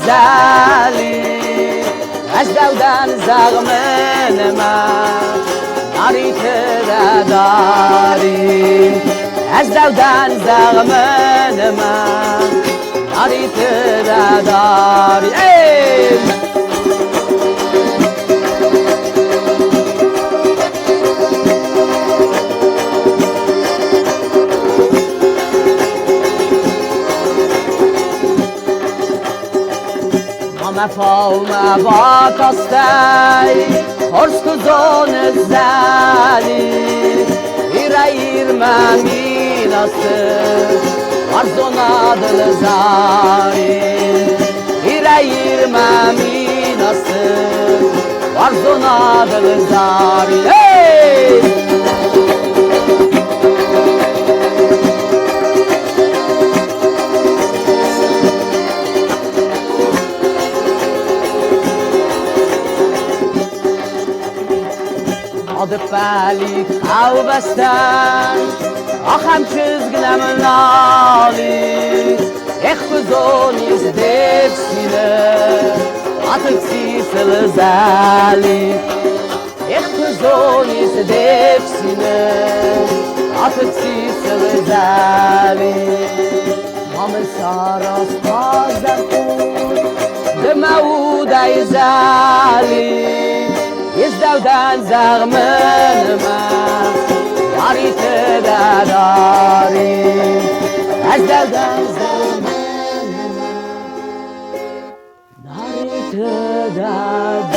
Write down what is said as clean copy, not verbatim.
زالي أجدودان زغمن ما ناري تداري أجدودان زغمن ما ناري تداري فوما باكستاي خورسكوزون الزالي إيراير ما ميناستر وارزونا دلزاري إيراير ما ميناستر وارزونا دلزاري Adı fəlik av bəstən Axam çizginəm nali Ekbuzoniz devsine Atık sisel zali Ekbuzoniz devsine Atık sisel zali Mamı saras pazar kur Demauday zali يزدودان زغمن ما ياري تداري يزدودان زغمن ما ياري تداري